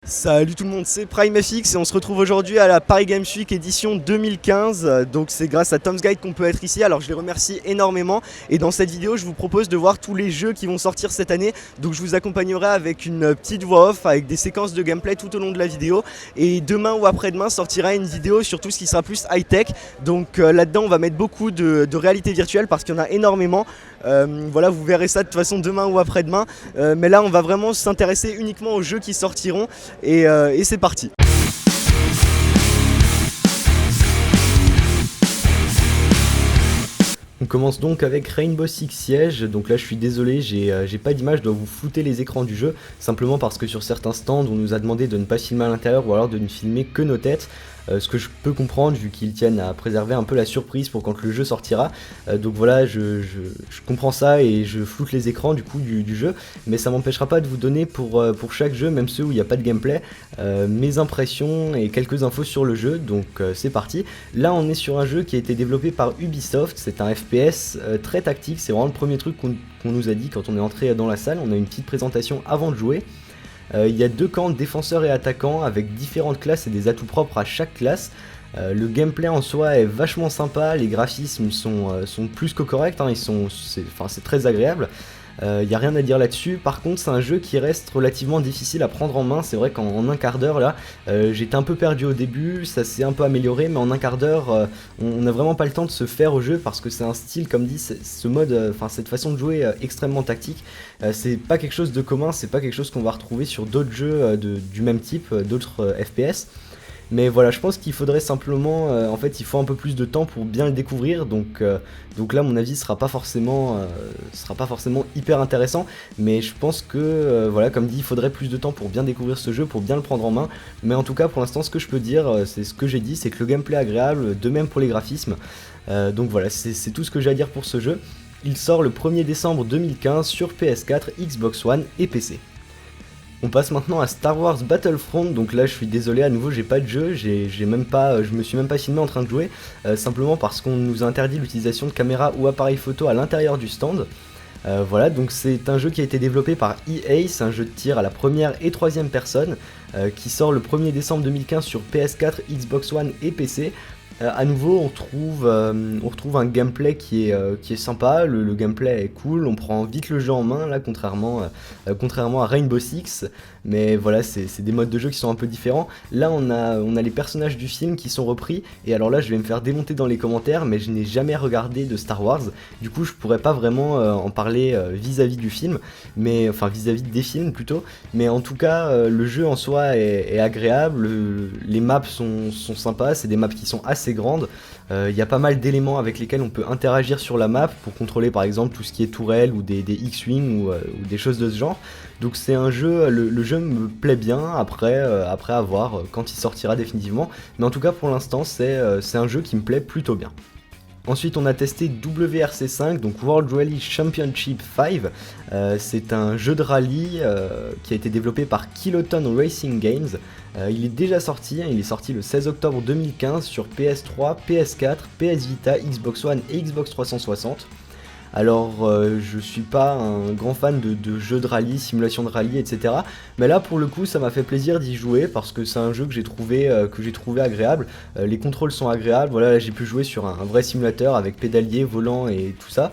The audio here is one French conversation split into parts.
Salut tout le monde, c'est PrimeFX et on se retrouve aujourd'hui à la Paris Games Week édition 2015. Donc c'est grâce à Tom's Guide qu'on peut être ici, alors je les remercie énormément. Et dans cette vidéo je vous propose de voir tous les jeux qui vont sortir cette année. Donc je vous accompagnerai avec une petite voix off, avec des séquences de gameplay tout au long de la vidéo. Et demain ou après-demain sortira une vidéo sur tout ce qui sera plus high-tech. Donc là-dedans on va mettre beaucoup de réalité virtuelle parce qu'il y en a énormément. Voilà, vous verrez ça de toute façon demain ou après-demain. Mais là on va vraiment s'intéresser uniquement aux jeux qui sortiront. Et c'est parti. On commence donc avec Rainbow Six Siege. Donc là je suis désolé, j'ai pas d'image, je dois vous flouter les écrans du jeu, simplement parce que sur certains stands on nous a demandé de ne pas filmer à l'intérieur ou alors de ne filmer que nos têtes. Ce que je peux comprendre vu qu'ils tiennent à préserver un peu la surprise pour quand le jeu sortira. Donc voilà, je comprends ça et je floute les écrans du coup du jeu, mais ça m'empêchera pas de vous donner pour chaque jeu, même ceux où il n'y a pas de gameplay, mes impressions et quelques infos sur le jeu. Donc c'est parti. Là on est sur un jeu qui a été développé par Ubisoft, c'est un FPS très tactique, c'est vraiment le premier truc qu'on nous a dit quand on est entré dans la salle. On a une petite présentation avant de jouer. Il y a deux camps, défenseurs et attaquants, avec différentes classes et des atouts propres à chaque classe. Le gameplay en soi est vachement sympa, les graphismes sont plus que corrects, hein, c'est très agréable. Il n'y a rien à dire là-dessus. Par contre c'est un jeu qui reste relativement difficile à prendre en main. C'est vrai qu'en un quart d'heure là, j'étais un peu perdu au début, ça s'est un peu amélioré, mais en un quart d'heure on n'a vraiment pas le temps de se faire au jeu parce que c'est un style, comme dit, ce mode, cette façon de jouer extrêmement tactique. C'est pas quelque chose de commun, c'est pas quelque chose qu'on va retrouver sur d'autres jeux du même type, d'autres FPS. Mais voilà, je pense qu'il faudrait simplement, en fait il faut un peu plus de temps pour bien le découvrir, donc là mon avis sera pas forcément hyper intéressant, mais je pense que voilà, comme dit, il faudrait plus de temps pour bien découvrir ce jeu, pour bien le prendre en main. Mais en tout cas pour l'instant ce que je peux dire, c'est ce que j'ai dit, c'est que le gameplay est agréable, de même pour les graphismes. Donc voilà, c'est tout ce que j'ai à dire pour ce jeu. Il sort le 1er décembre 2015 sur PS4, Xbox One et PC. On passe maintenant à Star Wars Battlefront. Donc là je suis désolé, à nouveau j'ai pas de jeu, je me suis même pas filmé en train de jouer, simplement parce qu'on nous a interdit l'utilisation de caméras ou appareils photo à l'intérieur du stand. Voilà, donc c'est un jeu qui a été développé par EA, c'est un jeu de tir à la première et troisième personne, qui sort le 1er décembre 2015 sur PS4, Xbox One et PC. À nouveau on retrouve un gameplay qui est sympa, le gameplay est cool, on prend vite le jeu en main là, contrairement à Rainbow Six. Mais voilà, c'est des modes de jeu qui sont un peu différents. Là on a les personnages du film qui sont repris, et alors là je vais me faire démonter dans les commentaires, mais je n'ai jamais regardé de Star Wars, du coup je pourrais pas vraiment en parler vis-à-vis du film, mais enfin vis-à-vis des films plutôt. Mais en tout cas le jeu en soi est agréable, les maps sont sympas, c'est des maps qui sont assez grandes. Il y a pas mal d'éléments avec lesquels on peut interagir sur la map pour contrôler par exemple tout ce qui est tourelle ou des X-Wing ou des choses de ce genre. Donc c'est un jeu, le jeu me plaît bien, après à voir quand il sortira définitivement. Mais en tout cas pour l'instant c'est un jeu qui me plaît plutôt bien. Ensuite on a testé WRC5, donc World Rally Championship 5. C'est un jeu de rallye qui a été développé par Kiloton Racing Games. Il est déjà sorti, il est sorti le 16 octobre 2015 sur PS3, PS4, PS Vita, Xbox One et Xbox 360. Alors je suis pas un grand fan de jeux de rallye, simulation de rallye, etc. Mais là pour le coup ça m'a fait plaisir d'y jouer parce que c'est un jeu que j'ai trouvé agréable. Les contrôles sont agréables, voilà, j'ai pu jouer sur un vrai simulateur avec pédalier, volant et tout ça.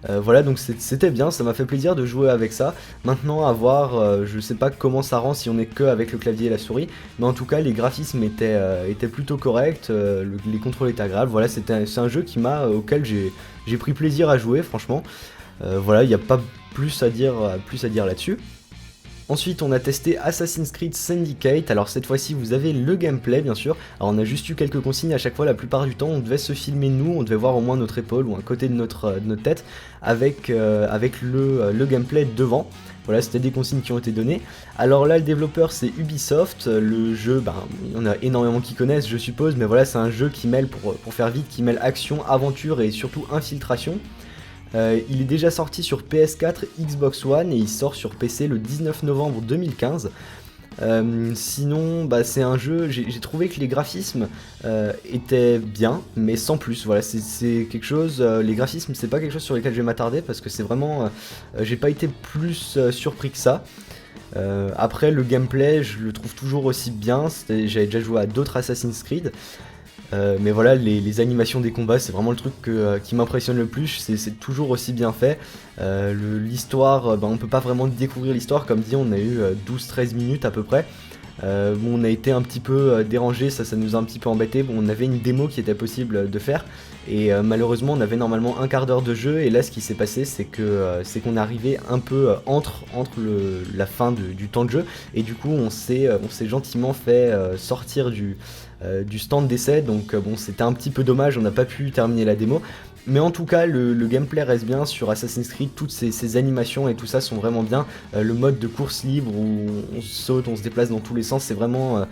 Voilà, donc c'était bien, ça m'a fait plaisir de jouer avec ça. Maintenant à voir, je sais pas comment ça rend si on est que avec le clavier et la souris, mais en tout cas les graphismes étaient plutôt corrects, les contrôles étaient agréables. Voilà, c'est un jeu auquel j'ai pris plaisir à jouer, franchement. Voilà, il n'y a pas plus à dire là-dessus. Ensuite on a testé Assassin's Creed Syndicate. Alors cette fois-ci vous avez le gameplay bien sûr. Alors on a juste eu quelques consignes à chaque fois, la plupart du temps on devait se filmer nous, on devait voir au moins notre épaule ou un côté de notre tête avec le gameplay devant. Voilà, c'était des consignes qui ont été données. Alors là le développeur c'est Ubisoft, le jeu, il y en a énormément qui connaissent je suppose, mais voilà, c'est un jeu qui mêle, pour faire vite, qui mêle action, aventure et surtout infiltration. Il est déjà sorti sur PS4, Xbox One et il sort sur PC le 19 novembre 2015. Sinon, c'est un jeu, j'ai trouvé que les graphismes étaient bien, mais sans plus. Voilà, c'est quelque chose, les graphismes, c'est pas quelque chose sur lesquels je vais m'attarder parce que c'est vraiment, j'ai pas été plus surpris que ça. Après le gameplay, je le trouve toujours aussi bien, j'avais déjà joué à d'autres Assassin's Creed, mais voilà, les animations des combats, c'est vraiment le truc qui m'impressionne le plus, c'est toujours aussi bien fait. L'histoire, on peut pas vraiment découvrir l'histoire, comme dit, on a eu 12-13 minutes à peu près. Bon, on a été un petit peu dérangé, ça nous a un petit peu embêté. Bon, on avait une démo qui était possible de faire, et malheureusement on avait normalement un quart d'heure de jeu, et là ce qui s'est passé c'est qu'on est arrivé un peu entre la fin du temps de jeu, et du coup on s'est gentiment fait sortir du stand d'essai, donc bon, c'était un petit peu dommage, on n'a pas pu terminer la démo. Mais en tout cas, le gameplay reste bien sur Assassin's Creed, toutes ces animations et tout ça sont vraiment bien. Le mode de course libre où on saute, on se déplace dans tous les sens, c'est vraiment...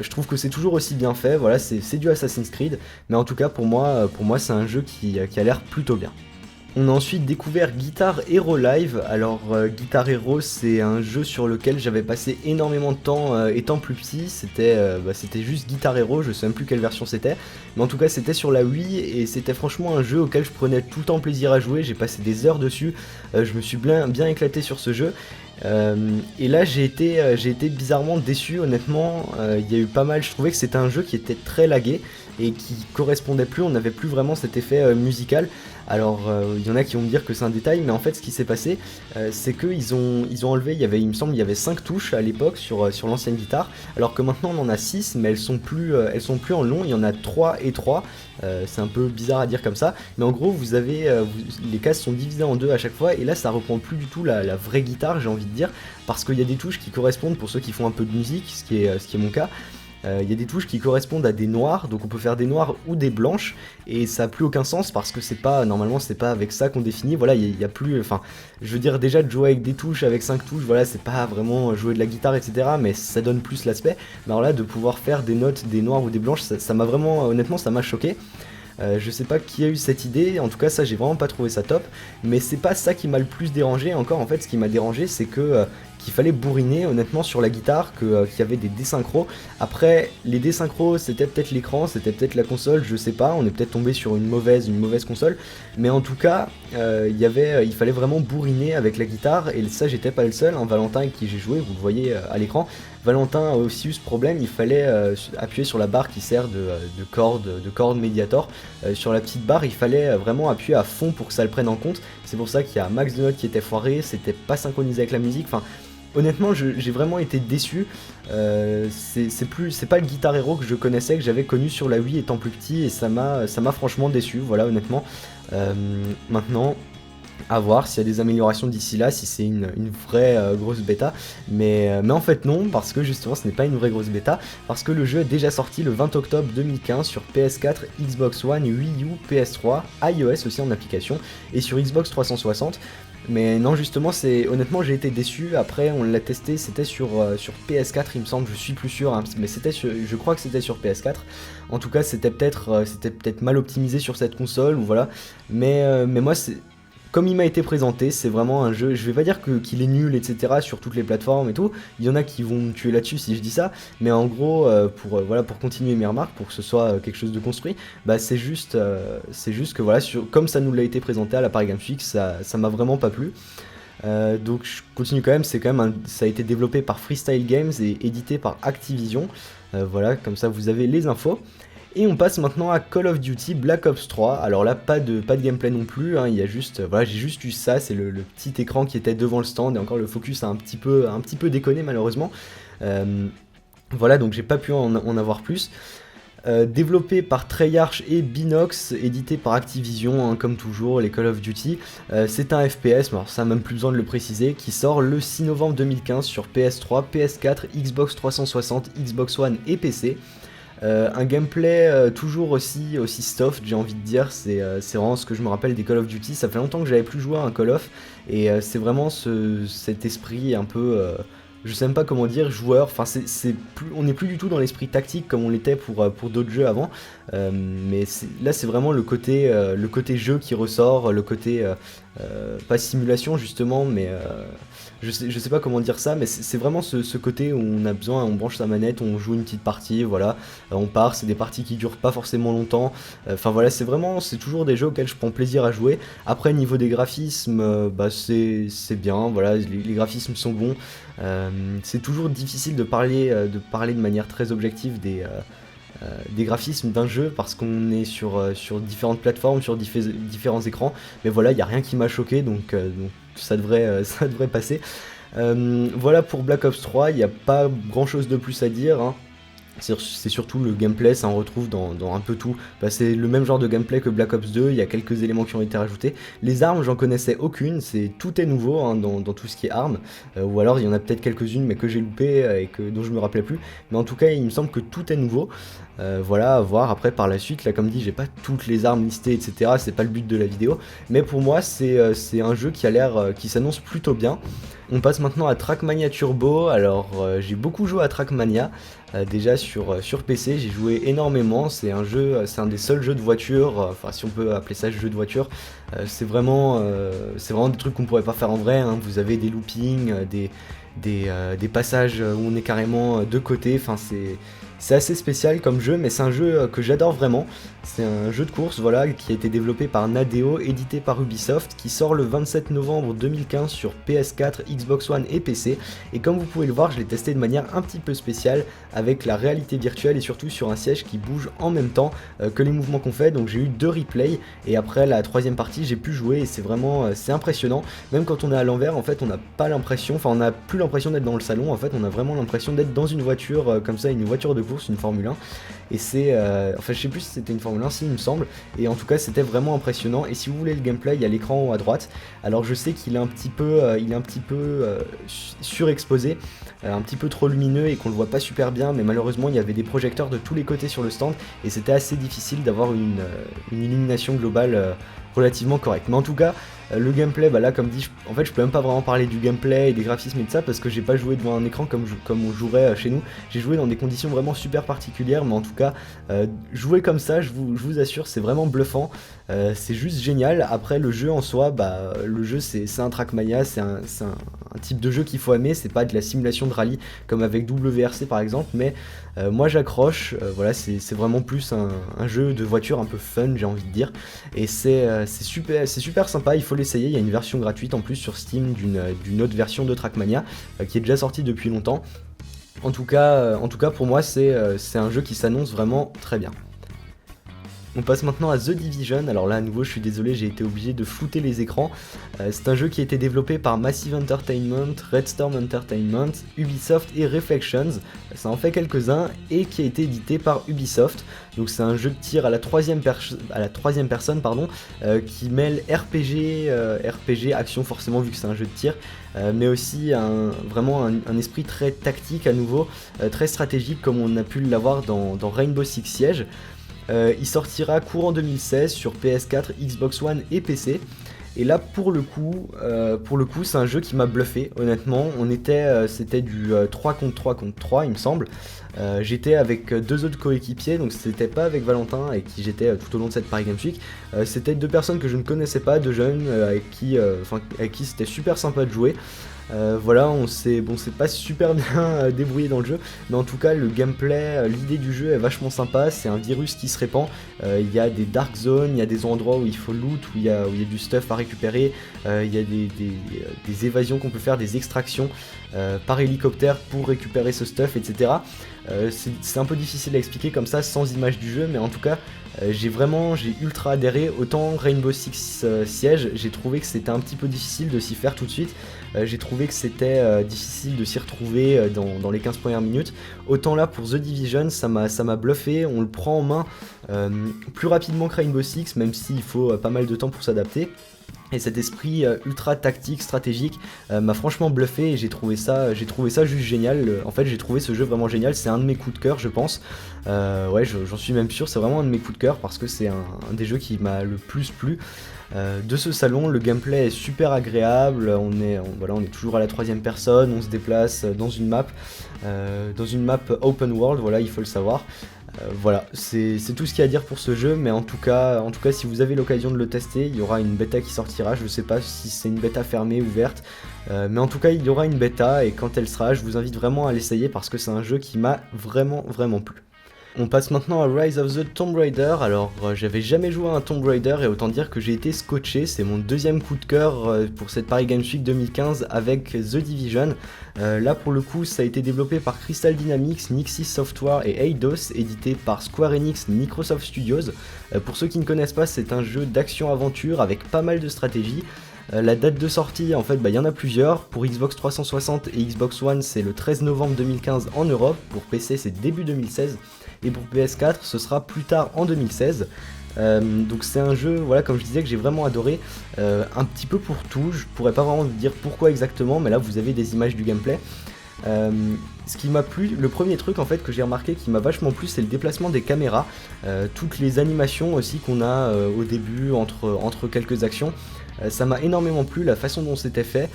je trouve que c'est toujours aussi bien fait, voilà, c'est du Assassin's Creed, mais en tout cas pour moi c'est un jeu qui a l'air plutôt bien. On a ensuite découvert Guitar Hero Live. Alors Guitar Hero, c'est un jeu sur lequel j'avais passé énormément de temps étant plus petit. C'était juste Guitar Hero, je sais même plus quelle version c'était, mais en tout cas c'était sur la Wii, et c'était franchement un jeu auquel je prenais tout le temps plaisir à jouer. J'ai passé des heures dessus, je me suis bien éclaté sur ce jeu. Et là j'ai été bizarrement déçu, honnêtement. Il y a eu pas mal, je trouvais que c'était un jeu qui était très lagué et qui correspondait plus, on n'avait plus vraiment cet effet musical. Alors il y en a qui vont me dire que c'est un détail, mais en fait ce qui s'est passé, c'est qu'ils ont enlevé, il me semble il y avait 5 touches à l'époque sur l'ancienne guitare, alors que maintenant on en a 6, mais elles sont plus en long, il y en a 3 et 3. C'est un peu bizarre à dire comme ça, mais en gros vous avez les cases sont divisées en deux à chaque fois, et là ça reprend plus du tout la vraie guitare, j'ai envie de dire, parce qu'il y a des touches qui correspondent, pour ceux qui font un peu de musique, ce qui est mon cas. Il y a des touches qui correspondent à des noirs, donc on peut faire des noirs ou des blanches, et ça a plus aucun sens parce que normalement c'est pas avec ça qu'on définit. Voilà, il y a plus, enfin, je veux dire, déjà de jouer avec des touches, avec 5 touches, voilà, c'est pas vraiment jouer de la guitare, etc., mais ça donne plus l'aspect. Mais alors là, de pouvoir faire des notes, des noirs ou des blanches, ça m'a vraiment, honnêtement, ça m'a choqué. Je sais pas qui a eu cette idée, en tout cas ça j'ai vraiment pas trouvé ça top, mais c'est pas ça qui m'a le plus dérangé. Encore en fait, ce qui m'a dérangé, c'est qu'il fallait bourriner honnêtement sur la guitare, qu'il y avait des désynchros. Après, les désynchros, c'était peut-être l'écran, c'était peut-être la console, je sais pas, on est peut-être tombé sur une mauvaise console, mais en tout cas il fallait vraiment bourriner avec la guitare, et ça j'étais pas le seul, hein. Valentin avec qui j'ai joué, vous le voyez à l'écran, Valentin a aussi eu ce problème. Il fallait appuyer sur la barre qui sert de corde médiator. Sur la petite barre, il fallait vraiment appuyer à fond pour que ça le prenne en compte. C'est pour ça qu'il y a un max de notes qui était foiré, c'était pas synchronisé avec la musique. Enfin, honnêtement, j'ai vraiment été déçu. C'est pas le Guitar Hero que je connaissais, que j'avais connu sur la Wii étant plus petit, et ça m'a franchement déçu. Voilà, honnêtement. Maintenant, à voir s'il y a des améliorations d'ici là, si c'est une vraie grosse bêta, mais en fait non, parce que justement ce n'est pas une vraie grosse bêta, parce que le jeu est déjà sorti le 20 octobre 2015 sur PS4, Xbox One, Wii U, PS3, iOS aussi en application, et sur Xbox 360. Mais non, justement, honnêtement j'ai été déçu. Après on l'a testé, c'était sur PS4 il me semble, je suis plus sûr, hein, mais je crois que c'était sur PS4. En tout cas c'était peut-être mal optimisé sur cette console, ou voilà, mais moi comme il m'a été présenté, c'est vraiment un jeu, je vais pas dire qu'il est nul, etc. sur toutes les plateformes et tout, il y en a qui vont me tuer là-dessus si je dis ça, mais en gros, pour continuer mes remarques, pour que ce soit quelque chose de construit, bah c'est juste que voilà, comme ça nous l'a été présenté à la Paris Games Week, ça m'a vraiment pas plu. Donc je continue quand même, ça a été développé par Freestyle Games et édité par Activision, voilà, comme ça vous avez les infos. Et on passe maintenant à Call of Duty Black Ops 3. Alors là, pas de gameplay non plus, hein. Il y a juste, voilà, j'ai juste eu ça, c'est le petit écran qui était devant le stand, et encore le focus a un petit peu déconné malheureusement. Voilà, donc j'ai pas pu en avoir plus. Développé par Treyarch et Binox, édité par Activision, hein, comme toujours les Call of Duty. C'est un FPS, mais alors ça même plus besoin de le préciser, qui sort le 6 novembre 2015 sur PS3, PS4, Xbox 360, Xbox One et PC. Un gameplay toujours aussi soft, j'ai envie de dire, c'est vraiment ce que je me rappelle des Call of Duty. Ça fait longtemps que j'avais plus joué à un Call of, et c'est vraiment cet esprit un peu, je sais même pas comment dire, joueur, enfin on n'est plus du tout dans l'esprit tactique comme on l'était pour d'autres jeux avant, mais là c'est vraiment le côté jeu qui ressort, le côté pas simulation justement, mais je sais pas comment dire ça, mais c'est vraiment ce côté où on a besoin, on branche sa manette, on joue une petite partie, voilà, on part, c'est des parties qui durent pas forcément longtemps, enfin voilà, c'est toujours des jeux auxquels je prends plaisir à jouer. Après, niveau des graphismes, bah c'est bien, voilà, les graphismes sont bons. C'est toujours difficile de parler de manière très objective des graphismes d'un jeu parce qu'on est sur différentes plateformes, sur différents écrans, mais voilà, il n'y a rien qui m'a choqué, donc ça devrait, ça devrait passer. Voilà pour Black Ops 3, il n'y a pas grand chose de plus à dire, hein. C'est surtout le gameplay, ça on retrouve dans un peu tout. Bah, c'est le même genre de gameplay que Black Ops 2, il y a quelques éléments qui ont été rajoutés. Les armes, j'en connaissais aucune, tout est nouveau hein, dans tout ce qui est armes. Ou alors il y en a peut-être quelques-unes mais que j'ai loupé dont je me rappelais plus. Mais en tout cas, il me semble que tout est nouveau. Voilà, à voir après par la suite. Là, comme dit, j'ai pas toutes les armes listées, etc. C'est pas le but de la vidéo. Mais pour moi, c'est un jeu qui a l'air, qui s'annonce plutôt bien. On passe maintenant à Trackmania Turbo. Alors, j'ai beaucoup joué à Trackmania. Déjà sur PC, j'ai joué énormément. C'est un des seuls jeux de voiture, enfin si on peut appeler ça jeu de voiture. C'est vraiment des trucs qu'on pourrait pas faire en vrai, hein. Vous avez des loopings, des passages où on est carrément de côté. Enfin, c'est assez spécial comme jeu, mais c'est un jeu que j'adore vraiment. C'est un jeu de course, voilà, qui a été développé par Nadeo, édité par Ubisoft, qui sort le 27 novembre 2015 sur PS4, Xbox One et PC. Et comme vous pouvez le voir, je l'ai testé de manière un petit peu spéciale, avec la réalité virtuelle et surtout sur un siège qui bouge en même temps que les mouvements qu'on fait. Donc j'ai eu 2 replays, et après la troisième partie, j'ai pu jouer, et c'est vraiment, c'est impressionnant. Même quand on est à l'envers, en fait, on n'a pas l'impression, enfin on n'a plus l'impression d'être dans le salon, en fait, on a vraiment l'impression d'être dans une voiture, comme ça, une voiture de course, une Formule 1. Et enfin je sais plus si c'était une Formule 1, si il me semble, et en tout cas c'était vraiment impressionnant. Et si vous voulez le gameplay, il y a l'écran en haut à droite. Alors je sais qu'il est un petit peu, surexposé, un petit peu trop lumineux et qu'on le voit pas super bien, mais malheureusement il y avait des projecteurs de tous les côtés sur le stand et c'était assez difficile d'avoir une illumination globale relativement correcte. Mais en tout cas, le gameplay, bah là comme dit, en fait je peux même pas vraiment parler du gameplay et des graphismes et de ça parce que j'ai pas joué devant un écran comme on jouerait chez nous. J'ai joué dans des conditions vraiment super particulières, mais en tout cas, jouer comme ça, je vous assure, c'est vraiment bluffant. C'est juste génial. Après le jeu en soi, bah le jeu c'est un Trackmania, c'est un type de jeu qu'il faut aimer, c'est pas de la simulation de rallye comme avec WRC par exemple, mais moi j'accroche, voilà, c'est vraiment plus un jeu de voiture un peu fun, j'ai envie de dire, et c'est super sympa, il faut l'essayer. Il y a une version gratuite en plus sur Steam d'une autre version de Trackmania qui est déjà sortie depuis longtemps. En tout cas pour moi c'est un jeu qui s'annonce vraiment très bien. On passe maintenant à The Division. Alors là à nouveau je suis désolé, j'ai été obligé de flouter les écrans. C'est un jeu qui a été développé par Massive Entertainment, Red Storm Entertainment, Ubisoft et Reflections. Ça en fait quelques-uns et qui a été édité par Ubisoft. Donc c'est un jeu de tir à la troisième personne, qui mêle RPG action forcément vu que c'est un jeu de tir, mais aussi vraiment un esprit très tactique à nouveau, très stratégique comme on a pu l'avoir dans Rainbow Six Siege. Il sortira courant 2016 sur PS4, Xbox One et PC. Et là pour le coup c'est un jeu qui m'a bluffé honnêtement. C'était du 3 contre 3 il me semble. J'étais avec 2 autres coéquipiers, donc c'était pas avec Valentin avec qui j'étais tout au long de cette Paris Games Week. C'était 2 personnes que je ne connaissais pas, 2 jeunes avec qui c'était super sympa de jouer. Voilà, on s'est pas super bien débrouillé dans le jeu, mais en tout cas le gameplay, l'idée du jeu est vachement sympa. C'est un virus qui se répand, il y a des dark zones, il y a des endroits où il faut loot, où il y a du stuff à récupérer, il y a des évasions qu'on peut faire, des extractions par hélicoptère pour récupérer ce stuff, etc. C'est un peu difficile à expliquer comme ça sans image du jeu, mais en tout cas j'ai ultra adhéré. Autant Rainbow Six Siege, j'ai trouvé que c'était un petit peu difficile de s'y faire tout de suite, j'ai trouvé que c'était difficile de s'y retrouver dans les 15 premières minutes. Autant là pour The Division, ça m'a bluffé, on le prend en main plus rapidement que Rainbow Six, même s'il faut pas mal de temps pour s'adapter. Et cet esprit ultra tactique, stratégique m'a franchement bluffé et j'ai trouvé ça juste génial. En fait j'ai trouvé ce jeu vraiment génial, c'est un de mes coups de cœur je pense. Ouais, j'en suis même sûr, c'est vraiment un de mes coups de cœur parce que c'est un des jeux qui m'a le plus plu de ce salon. Le gameplay est super agréable, on est toujours à la troisième personne, on se déplace dans une map open world, voilà, il faut le savoir. Voilà, c'est tout ce qu'il y a à dire pour ce jeu, mais en tout cas, si vous avez l'occasion de le tester, il y aura une bêta qui sortira. Je sais pas si c'est une bêta fermée, ouverte, mais en tout cas, il y aura une bêta, et quand elle sera, je vous invite vraiment à l'essayer parce que c'est un jeu qui m'a vraiment, vraiment plu. On passe maintenant à Rise of the Tomb Raider. Alors j'avais jamais joué à un Tomb Raider et autant dire que j'ai été scotché, c'est mon deuxième coup de cœur pour cette Paris Games Week 2015 avec The Division. Là pour le coup ça a été développé par Crystal Dynamics, Nixxes Software et Eidos, édité par Square Enix Microsoft Studios. Pour ceux qui ne connaissent pas, c'est un jeu d'action-aventure avec pas mal de stratégie. La date de sortie, en fait, il y en a plusieurs. Pour Xbox 360 et Xbox One, c'est le 13 novembre 2015 en Europe. Pour PC, c'est début 2016. Et pour PS4, ce sera plus tard en 2016. Donc c'est un jeu, voilà, comme je disais, que j'ai vraiment adoré. Un petit peu pour tout, je pourrais pas vraiment vous dire pourquoi exactement, mais là vous avez des images du gameplay. Ce qui m'a plu, le premier truc en fait que j'ai remarqué qui m'a vachement plu, c'est le déplacement des caméras, toutes les animations aussi qu'on a au début entre quelques actions. Ça m'a énormément plu, la façon dont c'était fait,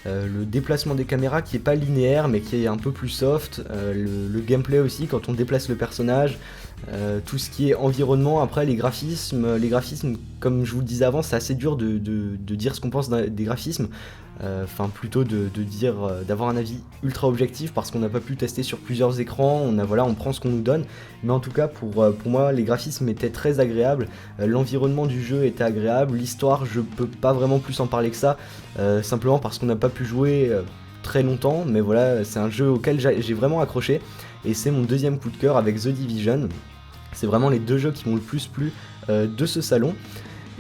le déplacement des caméras qui est pas linéaire mais qui est un peu plus soft, le gameplay aussi quand on déplace le personnage, tout ce qui est environnement. Après les graphismes, comme je vous le disais avant, c'est assez dur de dire ce qu'on pense des graphismes, enfin plutôt de dire, d'avoir un avis ultra objectif parce qu'on n'a pas pu tester sur plusieurs écrans, on prend ce qu'on nous donne, mais en tout cas pour moi les graphismes étaient très agréables, l'environnement du jeu était agréable, l'histoire je peux pas vraiment plus en parler que ça, simplement parce qu'on n'a pas pu jouer très longtemps, mais voilà, c'est un jeu auquel j'ai vraiment accroché, et c'est mon deuxième coup de cœur avec The Division. C'est vraiment les deux jeux qui m'ont le plus plu de ce salon.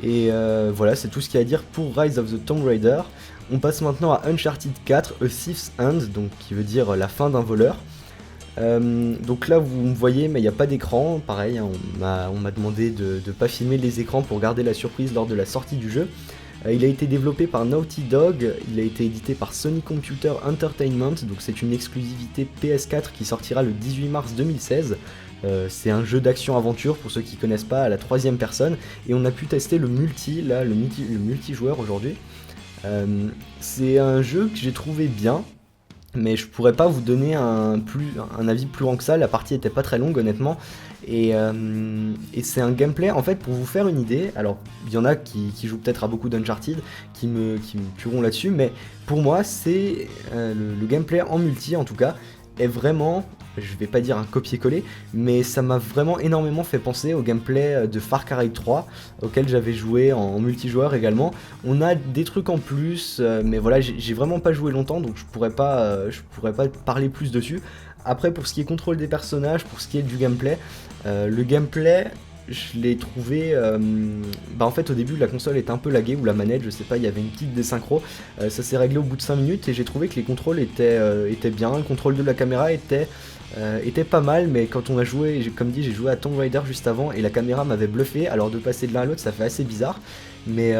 Et voilà, c'est tout ce qu'il y a à dire pour Rise of the Tomb Raider. On passe maintenant à Uncharted 4, A Thief's End, donc qui veut dire la fin d'un voleur. Donc là vous me voyez, mais il n'y a pas d'écran, pareil, hein, on m'a demandé de ne pas filmer les écrans pour garder la surprise lors de la sortie du jeu. Il a été développé par Naughty Dog, il a été édité par Sony Computer Entertainment, donc c'est une exclusivité PS4 qui sortira le 18 mars 2016. C'est un jeu d'action-aventure pour ceux qui connaissent pas, à la troisième personne, et on a pu tester le multijoueur aujourd'hui. C'est un jeu que j'ai trouvé bien, mais je pourrais pas vous donner un avis plus grand que ça, la partie était pas très longue honnêtement, et c'est un gameplay, en fait, pour vous faire une idée, alors il y en a qui jouent peut-être à beaucoup d'Uncharted, qui me tueront là-dessus, mais pour moi c'est le gameplay en multi en tout cas, est vraiment, je vais pas dire un copier-coller, mais ça m'a vraiment énormément fait penser au gameplay de Far Cry 3, auquel j'avais joué en multijoueur également. On a des trucs en plus, mais voilà, j'ai vraiment pas joué longtemps, donc je pourrais pas parler plus dessus. Après, pour ce qui est contrôle des personnages, pour ce qui est du gameplay, le gameplay, je l'ai trouvé, en fait au début la console était un peu laguée, ou la manette, je sais pas, il y avait une petite désynchro, ça s'est réglé au bout de 5 minutes et j'ai trouvé que les contrôles étaient bien, le contrôle de la caméra était pas mal, mais quand on a joué, comme dit, j'ai joué à Tomb Raider juste avant et la caméra m'avait bluffé, alors de passer de l'un à l'autre ça fait assez bizarre, mais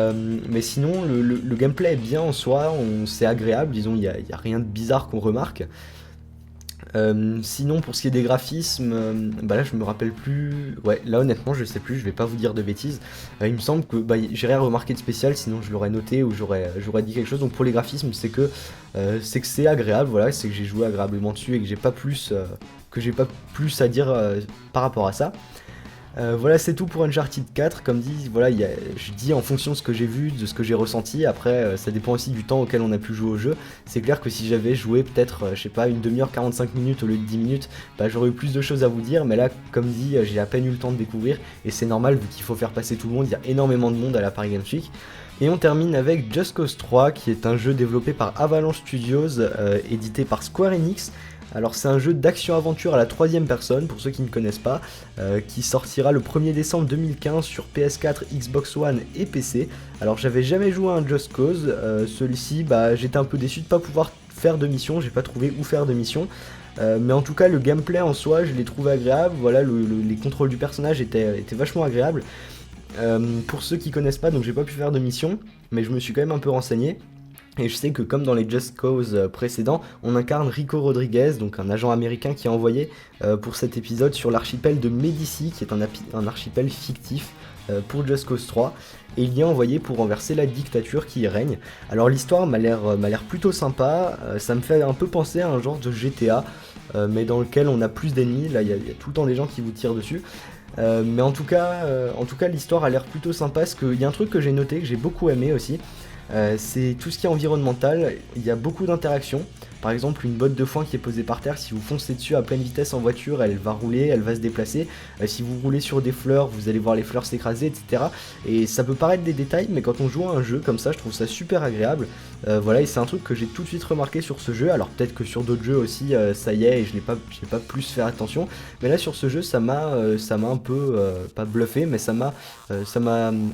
sinon le gameplay est bien en soi, c'est agréable, disons, il y a rien de bizarre qu'on remarque. Sinon pour ce qui est des graphismes, là je me rappelle plus, ouais là honnêtement je sais plus, je vais pas vous dire de bêtises, il me semble que j'ai rien remarqué de spécial, sinon je l'aurais noté ou j'aurais dit quelque chose. Donc pour les graphismes c'est que c'est agréable, voilà, c'est que j'ai joué agréablement dessus et que j'ai pas plus à dire par rapport à ça. Voilà, c'est tout pour Uncharted 4, comme dit, voilà, je dis en fonction de ce que j'ai vu, de ce que j'ai ressenti, après ça dépend aussi du temps auquel on a pu jouer au jeu. C'est clair que si j'avais joué peut-être, je sais pas, une demi-heure, 45 minutes au lieu de 10 minutes, j'aurais eu plus de choses à vous dire, mais là, comme dit, j'ai à peine eu le temps de découvrir, et c'est normal vu qu'il faut faire passer tout le monde, il y a énormément de monde à la Paris Games Week. Et on termine avec Just Cause 3, qui est un jeu développé par Avalanche Studios, édité par Square Enix. Alors c'est un jeu d'action-aventure à la troisième personne, pour ceux qui ne connaissent pas, qui sortira le 1er décembre 2015 sur PS4, Xbox One et PC. Alors j'avais jamais joué à un Just Cause, celui-ci, j'étais un peu déçu de pas pouvoir faire de mission, j'ai pas trouvé où faire de mission. Mais en tout cas le gameplay en soi, je l'ai trouvé agréable, voilà, les contrôles du personnage étaient vachement agréables. Pour ceux qui connaissent pas, donc j'ai pas pu faire de mission, mais je me suis quand même un peu renseigné. Et je sais que comme dans les Just Cause précédents, on incarne Rico Rodriguez, donc un agent américain qui est envoyé pour cet épisode sur l'archipel de Medici, qui est un archipel fictif pour Just Cause 3, et il y est envoyé pour renverser la dictature qui y règne. Alors l'histoire m'a l'air plutôt sympa, ça me fait un peu penser à un genre de GTA, mais dans lequel on a plus d'ennemis. Là il y a tout le temps des gens qui vous tirent dessus. Mais en tout cas l'histoire a l'air plutôt sympa, parce qu'il y a un truc que j'ai noté, que j'ai beaucoup aimé aussi, c'est tout ce qui est environnemental. Il y a beaucoup d'interactions. Par exemple, une botte de foin qui est posée par terre, si vous foncez dessus à pleine vitesse en voiture, elle va rouler, elle va se déplacer. Si vous roulez sur des fleurs, vous allez voir les fleurs s'écraser, etc. Et ça peut paraître des détails, mais quand on joue à un jeu comme ça, je trouve ça super agréable. Voilà, et c'est un truc que j'ai tout de suite remarqué sur ce jeu. Alors peut-être que sur d'autres jeux aussi, ça y est, et je n'ai pas plus fait attention. Mais là sur ce jeu, ça m'a un peu, pas bluffé, mais ça m'a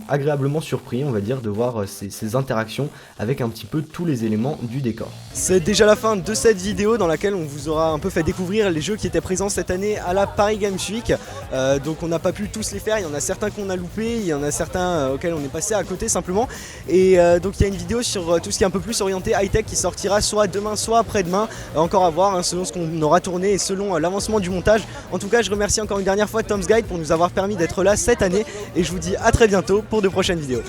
agréablement surpris, on va dire, de voir ces interactions avec un petit peu tous les éléments du décor. C'est déjà la fin de cette vidéo dans laquelle on vous aura un peu fait découvrir les jeux qui étaient présents cette année à la Paris Games Week. Donc on n'a pas pu tous les faire, il y en a certains qu'on a loupés, il y en a certains auxquels on est passé à côté simplement. Et donc il y a une vidéo sur tout ce qui est un peu plus orienté high-tech qui sortira soit demain soit après-demain, encore à voir, hein, selon ce qu'on aura tourné et selon l'avancement du montage. En tout cas, je remercie encore une dernière fois Tom's Guide pour nous avoir permis d'être là cette année et je vous dis à très bientôt pour de prochaines vidéos.